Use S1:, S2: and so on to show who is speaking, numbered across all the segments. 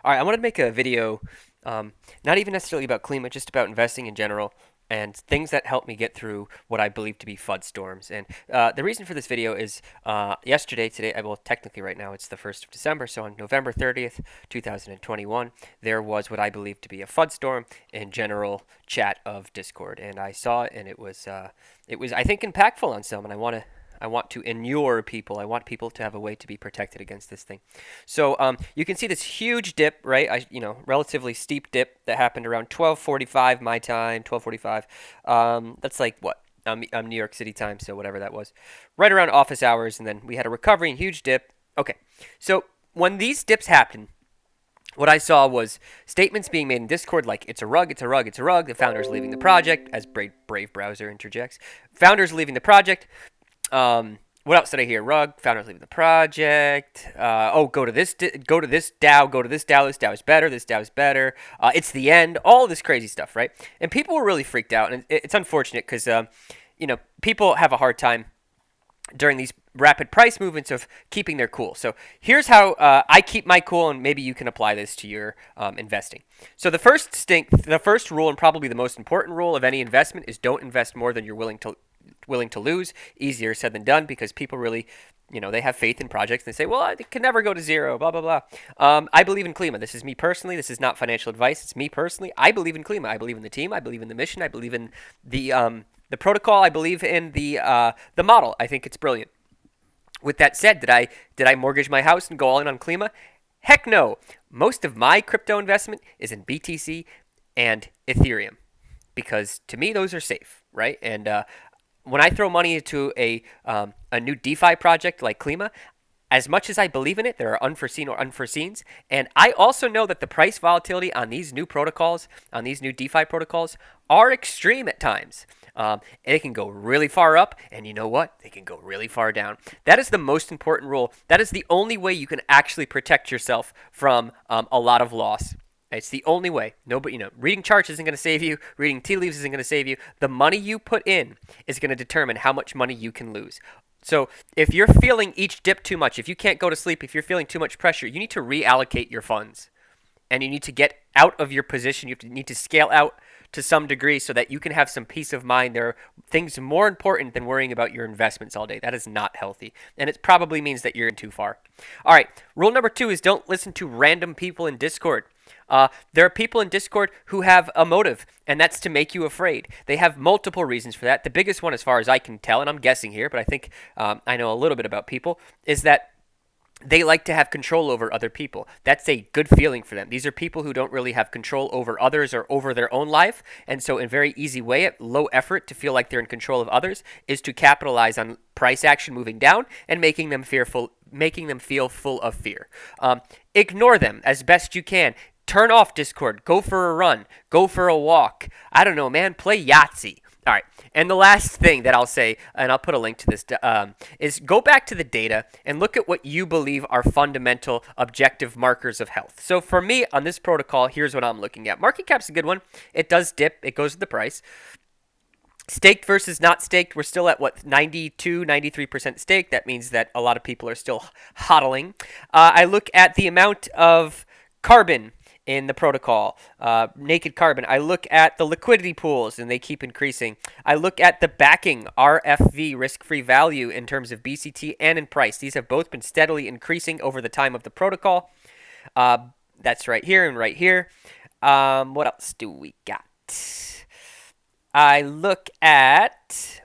S1: All right, I wanted to make a video, not even necessarily about Klima, just about investing in general and things that help me get through what I believe to be FUD storms. And the reason for this video is today, well, technically right now it's the 1st of December, so on November 30th, 2021, there was what I believe to be a FUD storm in general chat of Discord. And I saw it, and it was I think, impactful on some, and I want to inure people. I want people to have a way to be protected against this thing. So you can see this huge dip, right? Relatively steep dip that happened around 12:45 my time, 12:45. That's like what? New York City time, so whatever that was. Right around office hours, and then we had a recovery and huge dip. Okay, so when these dips happen, what I saw was statements being made in Discord like, it's a rug, it's a rug, it's a rug. The founder's leaving the project, as Brave Browser interjects. Founder's leaving the project. What else did I hear? Rug, founders leaving the project. Go to this DAO, go to this DAO. This DAO is better. This DAO is better. It's the end. All this crazy stuff, right? And people were really freaked out, and it's unfortunate because people have a hard time during these rapid price movements of keeping their cool. So here's how I keep my cool, and maybe you can apply this to your investing. So the first rule, and probably the most important rule of any investment, is don't invest more than you're willing to lose. Easier said than done, because people really, they have faith in projects and they say, well, it can never go to zero, blah, blah, blah. I believe in Klima. This is me personally. This is not financial advice. It's me personally. I believe in Klima. I believe in the team. I believe in the mission. I believe in the protocol. I believe in the model. I think it's brilliant. With that said, did I mortgage my house and go all in on Klima? Heck no. Most of my crypto investment is in BTC and Ethereum, because to me those are safe, right? And when I throw money into a new DeFi project like Klima, as much as I believe in it, there are unforeseen or unforeseens. And I also know that the price volatility on these new protocols, on these new DeFi protocols, are extreme at times. It can go really far up, and you know what? They can go really far down. That is the most important rule. That is the only way you can actually protect yourself from a lot of loss. It's the only way. Nobody, reading charts isn't going to save you. Reading tea leaves isn't going to save you. The money you put in is going to determine how much money you can lose. So if you're feeling each dip too much, if you can't go to sleep, if you're feeling too much pressure, you need to reallocate your funds. And you need to get out of your position. You need to scale out to some degree so that you can have some peace of mind. There are things more important than worrying about your investments all day. That is not healthy. And it probably means that you're in too far. All right. Rule number 2 is don't listen to random people in Discord. There are people in Discord who have a motive, and that's to make you afraid. They have multiple reasons for that. The biggest one, as far as I can tell, and I'm guessing here, but I think I know a little bit about people, is that they like to have control over other people. That's a good feeling for them. These are people who don't really have control over others or over their own life. And so, in a very easy way, at low effort, to feel like they're in control of others is to capitalize on price action moving down and making them feel full of fear. Ignore them as best you can. Turn off Discord. Go for a run. Go for a walk. I don't know, man. Play Yahtzee. All right. And the last thing that I'll say, and I'll put a link to this, is go back to the data and look at what you believe are fundamental objective markers of health. So for me, on this protocol, here's what I'm looking at. Market cap's a good one. It does dip. It goes with the price. Staked versus not staked, we're still at, 93% staked. That means that a lot of people are still hodling. I look at the amount of carbon in the protocol, naked carbon. I look at the liquidity pools, and they keep increasing. I look at the backing, RFV, risk-free value, in terms of BCT and in price. These have both been steadily increasing over the time of the protocol. That's right here and right here. What else do we got? I look at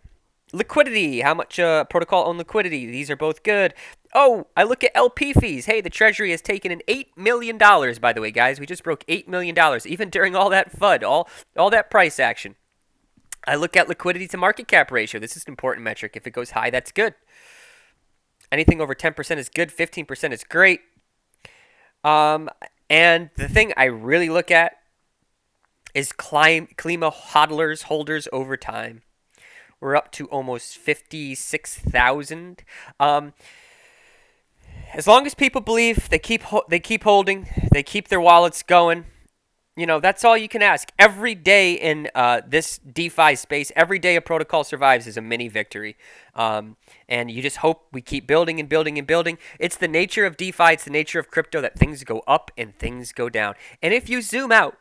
S1: liquidity, how much protocol owned liquidity. These are both good. Oh, I look at LP fees. Hey, the Treasury has taken in $8 million, by the way, guys. We just broke $8 million, even during all that FUD, all that price action. I look at liquidity to market cap ratio. This is an important metric. If it goes high, that's good. Anything over 10% is good. 15% is great. And the thing I really look at is Klima hodlers, holders over time. We're up to almost 56,000. As long as people believe, they keep holding, they keep their wallets going, That's all you can ask. Every day in this DeFi space, every day a protocol survives is a mini victory. And you just hope we keep building and building and building. It's the nature of DeFi, it's the nature of crypto that things go up and things go down. And if you zoom out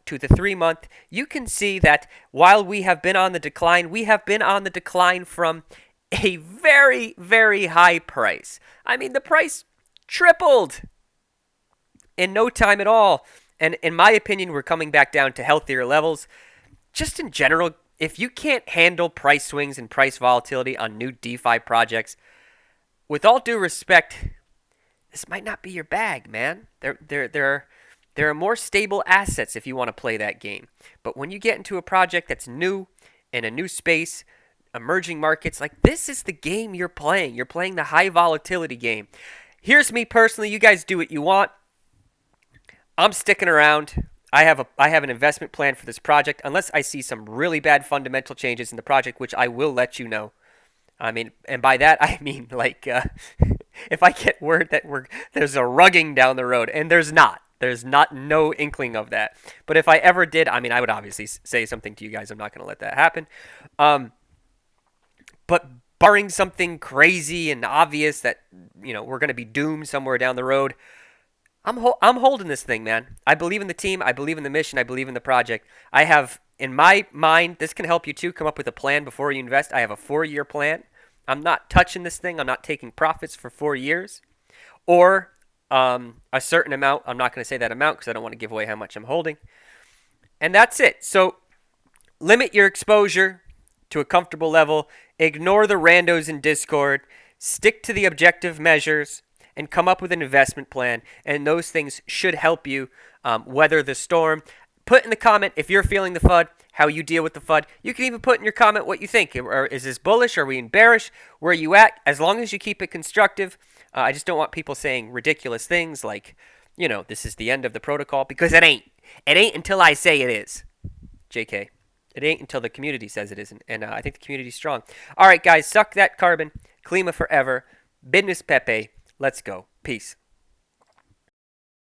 S1: to the 3 month, you can see that while we have been on the decline, we have been on the decline from a very, very high price. I mean, the price tripled in no time at all. And in my opinion, we're coming back down to healthier levels. Just in general, if you can't handle price swings and price volatility on new DeFi projects, with all due respect, this might not be your bag, man. There are more stable assets if you want to play that game. But when you get into a project that's new, in a new space, emerging markets, like this is the game you're playing. You're playing the high volatility game. Here's me personally. You guys do what you want. I'm sticking around. I have an investment plan for this project unless I see some really bad fundamental changes in the project, which I will let you know. I mean, and by that I mean like if I get word that there's a rugging down the road, and there's not. There's not no inkling of that. But if I ever did, I mean, I would obviously say something to you guys. I'm not going to let that happen. But barring something crazy and obvious that we're going to be doomed somewhere down the road, I'm holding this thing, man. I believe in the team. I believe in the mission. I believe in the project. I have, in my mind, this can help you too, come up with a plan before you invest. I have a 4-year plan. I'm not touching this thing. I'm not taking profits for 4 years. Or a certain amount. I'm not going to say that amount because I don't want to give away how much I'm holding. And that's it. So limit your exposure to a comfortable level. Ignore the randos in Discord. Stick to the objective measures and come up with an investment plan. And those things should help you weather the storm. Put in the comment if you're feeling the FUD, how you deal with the FUD. You can even put in your comment what you think. Is this bullish? Are we in bearish? Where are you at? As long as you keep it constructive. I just don't want people saying ridiculous things like, this is the end of the protocol, because it ain't. It ain't until I say it is. JK. It ain't until the community says it isn't. And I think the community's strong. All right, guys, suck that carbon. Klima forever. Business Pepe. Let's go. Peace.